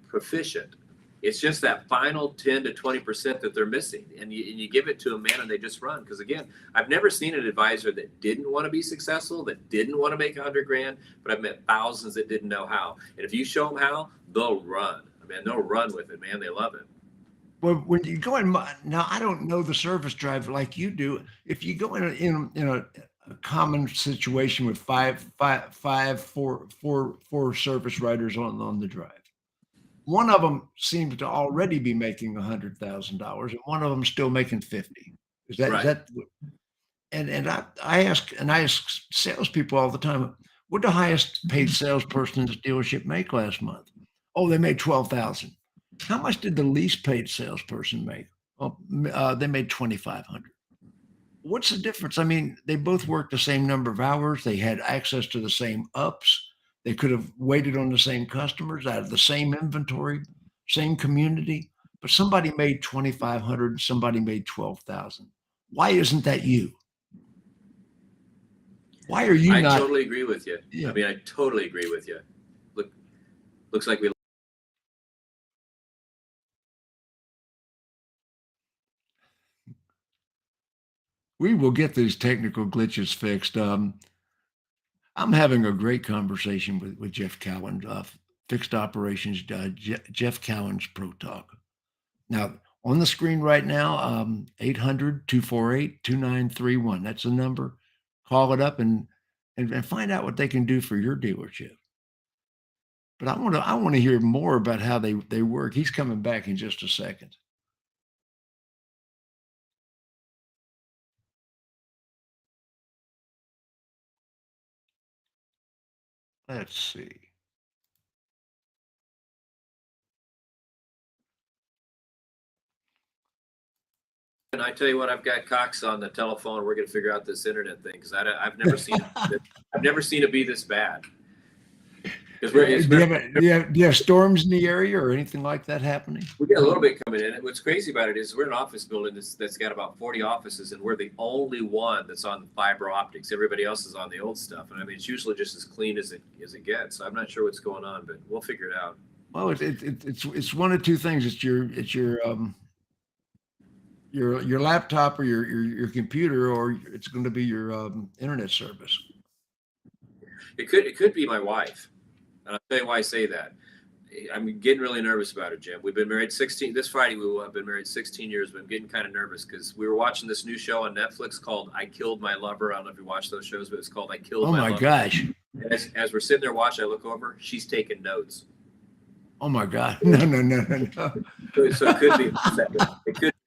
proficient. It's just that final 10 to 20% that they're missing, and you give it to them, man, and they just run. Because again, I've never seen an advisor that didn't want to be successful, that didn't want to make 100 grand, but I've met thousands that didn't know how. And if you show them how, they'll run. I mean, they'll run with it, man. They love it. Well, when you go in, now I don't know the service drive like you do. If you go in a common situation with four service riders on the drive, one of them seems to already be making $100,000, and one of them still making 50. Is Right. that? And I ask salespeople all the time, what the highest paid salesperson in this dealership make last month? Oh, they made 12,000. How much did the least paid salesperson make? Well, they made 2,500. What's the difference? I mean, they both worked the same number of hours. They had access to the same ups. They could have waited on the same customers out of the same inventory, same community, but somebody made 2,500 and somebody made 12,000. Why isn't that you? Why are you I not? totally agree with you. Yeah. I mean, I totally agree with you. Looks like We will get these technical glitches fixed. I'm having a great conversation with Jeff Cowan, Fixed Operations, Jeff Cowan's Pro Talk. Now, on the screen right now, 800-248-2931. That's the number. Call it up and find out what they can do for your dealership. But I want to hear more about how they work. He's coming back in just a second. Let's see. And I tell you what, I've got Cox on the telephone. We're going to figure out this internet thing because I've never seen I've never seen it be this bad. Do you have storms in the area or anything like that happening? We got a little bit coming in. What's crazy about it is we're an office building that's got about 40 offices, and we're the only one that's on fiber optics. Everybody else is on the old stuff, and I mean it's usually just as clean as it gets. So I'm not sure what's going on, but we'll figure it out. Well, it's one of two things. It's your laptop or your computer, or it's going to be your internet service. It could be my wife, and I'll tell you why I say that. I'm getting really nervous about it, Jim. We've been married 16. This Friday we will have been married 16 years, but I'm getting kind of nervous because we were watching this new show on Netflix called "I Killed My Lover." I don't know if you watch those shows, but it's called "I Killed My Lover." Oh my gosh! And as we're sitting there watching, I look over. She's taking notes. Oh my God! No. So it could be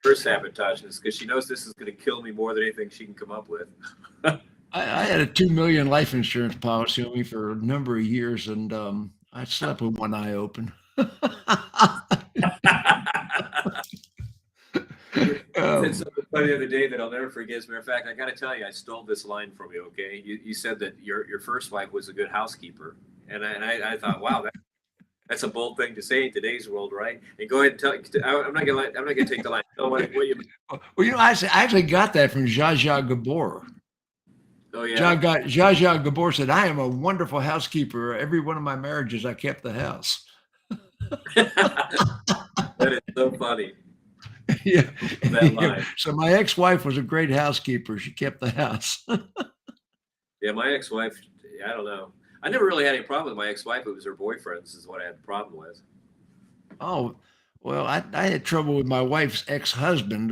her sabotaging this because she knows this is going to kill me more than anything she can come up with. I had a $2 million life insurance policy on me for a number of years, and I slept with one eye open. funny the other day that I'll never forget. As a matter of fact, I got to tell you, I stole this line from you. Okay, you said that your first wife was a good housekeeper, and I thought, wow, that's a bold thing to say in today's world, right? And go ahead and tell. I'm not gonna take the line. Tell what you. Well, I actually got that from Zsa Zsa Gabor. Oh yeah. Zsa Zsa Gabor said, "I am a wonderful housekeeper. Every one of my marriages, I kept the house." That is so funny. Yeah. That line. So my ex-wife was a great housekeeper. She kept the house. Yeah, my ex-wife. I don't know. I never really had any problem with my ex-wife. It was her boyfriends is what I had a problem with. Oh, well, I had trouble with my wife's ex-husband.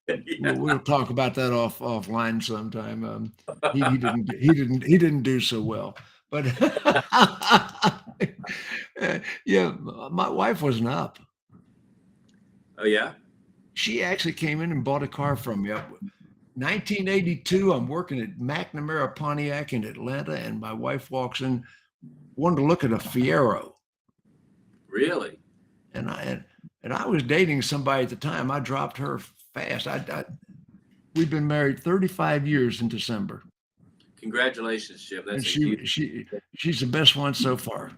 Yeah. We'll talk about that offline sometime. He didn't do so well, but yeah, my wife wasn't up. Oh yeah. She actually came in and bought a car from me. 1982, I'm working at McNamara Pontiac in Atlanta, and my wife walks in, wanted to look at a Fiero, Really? and I was dating somebody at the time. I dropped her fast. We've been married 35 years in December. Congratulations, Jim. And That's a huge. she's the best one so far.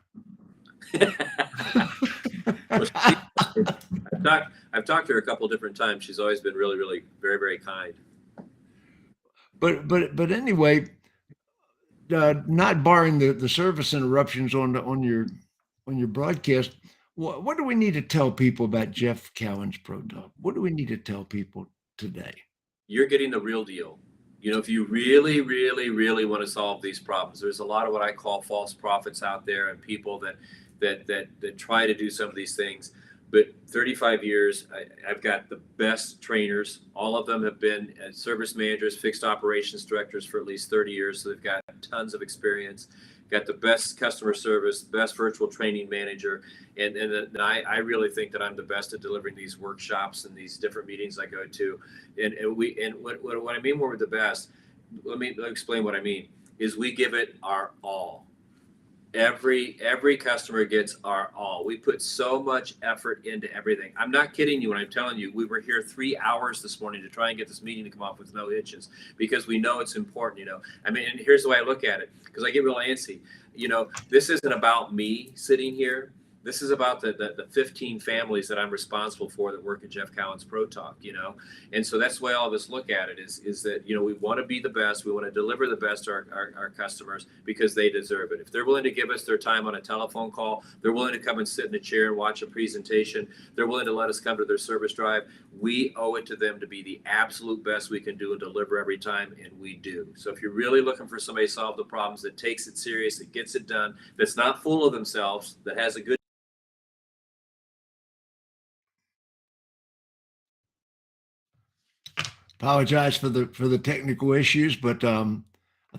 I've talked to her a couple different times. She's always been really, really, very, very kind. But anyway, not barring the service interruptions on your broadcast, what do we need to tell people about Jeff Cowan's Pro Talk? What do we need to tell people today? You're getting the real deal. You know, if you really, really, really want to solve these problems, there's a lot of what I call false prophets out there and people that try to do some of these things. But 35 years, I've got the best trainers. All of them have been service managers, fixed operations directors for at least 30 years. So they've got tons of experience, got the best customer service, best virtual training manager. And I really think that I'm the best at delivering these workshops and these different meetings I go to. And what I mean more with the best, let me explain what I mean, is we give it our all. Every customer gets our all. We put so much effort into everything. I'm not kidding you when I'm telling you we were here 3 hours this morning to try and get this meeting to come off with no hitches because we know it's important. You know, I mean, and here's the way I look at it because I get real antsy. You know, this isn't about me sitting here. This is about the 15 families that I'm responsible for that work at Jeff Cowan's Pro Talk, you know? And so that's the way all of us look at it is that, you know, we want to be the best. We want to deliver the best to our customers because they deserve it. If they're willing to give us their time on a telephone call, they're willing to come and sit in a chair and watch a presentation, they're willing to let us come to their service drive, we owe it to them to be the absolute best we can do and deliver every time, and we do. So if you're really looking for somebody to solve the problems, that takes it serious, that gets it done, that's not full of themselves, that has a good Apologize for the technical issues, but I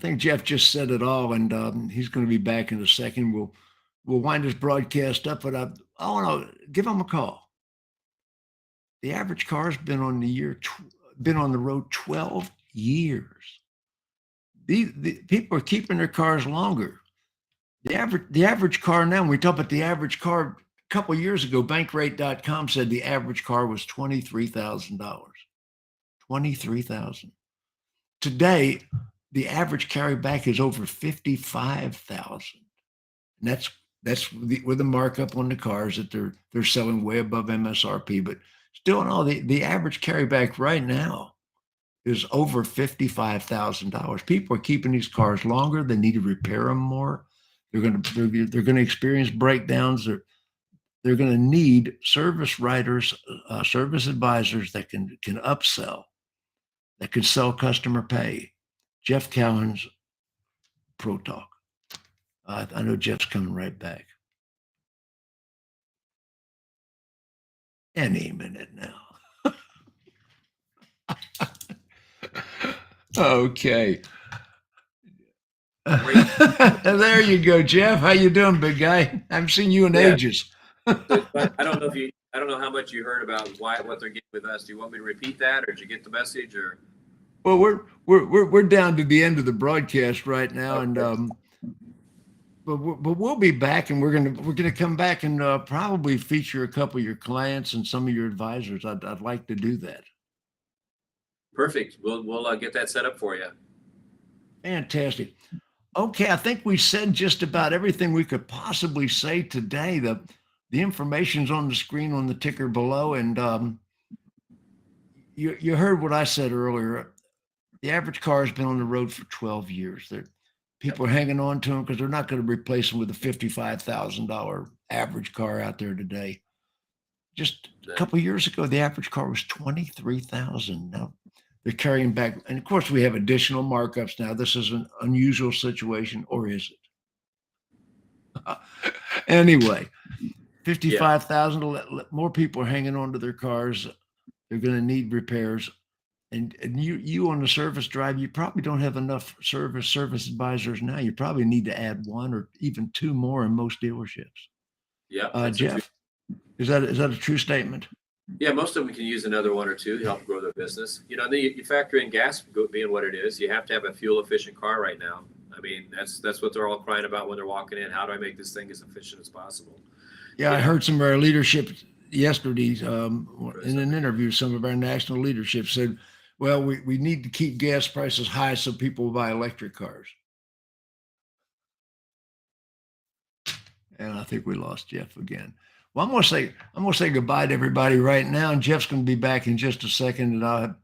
think Jeff just said it all, and he's going to be back in a second. We'll wind this broadcast up, but I want to give him a call. The average car's been on the road 12 years. The people are keeping their cars longer. The average car now, when we talk about the average car, a couple of years ago, Bankrate.com said the average car was $23,000. 23,000. Today, the average carryback is over 55,000. And that's with the markup on the cars that they're selling way above MSRP. But still in all, the average carryback right now is over $55,000. People are keeping these cars longer. They need to repair them more. They're going to experience breakdowns. They're going to need service writers, service advisors that can upsell, that can sell customer pay. Jeff Cowan's Pro Talk. I know Jeff's coming right back. Any minute now. Okay. There you go, Jeff. How you doing, big guy? I haven't seen you in ages. I don't know how much you heard about what they're getting with us. Do you want me to repeat that, or did you get the message? Or well, we're down to the end of the broadcast right now, okay. And but we'll be back, and we're gonna come back and probably feature a couple of your clients and some of your advisors. I'd like to do that. Perfect. We'll get that set up for you. Fantastic. Okay, I think we said just about everything we could possibly say today. The information's on the screen on the ticker below, and you heard what I said earlier. The average car has been on the road for 12 years. People are hanging on to them because they're not going to replace them with a $55,000 average car out there today. Just a couple of years ago, the average car was $23,000. Now they're carrying back, and of course, we have additional markups now. This is an unusual situation, or is it? Anyway, 55,000. More people are hanging on to their cars. They're going to need repairs. And you on the service drive, you probably don't have enough service advisors now. You probably need to add one or even two more in most dealerships. Yeah. Jeff, is that a true statement? Yeah, most of them can use another one or two to help grow their business. Then you factor in gas being what it is. You have to have a fuel efficient car right now. I mean, that's what they're all crying about when they're walking in. How do I make this thing as efficient as possible? Yeah, I heard some of our leadership yesterday in an interview. Some of our national leadership said, well, we need to keep gas prices high so people will buy electric cars. And I think we lost Jeff again. Well, I'm gonna say goodbye to everybody right now, and Jeff's gonna be back in just a second, and I'll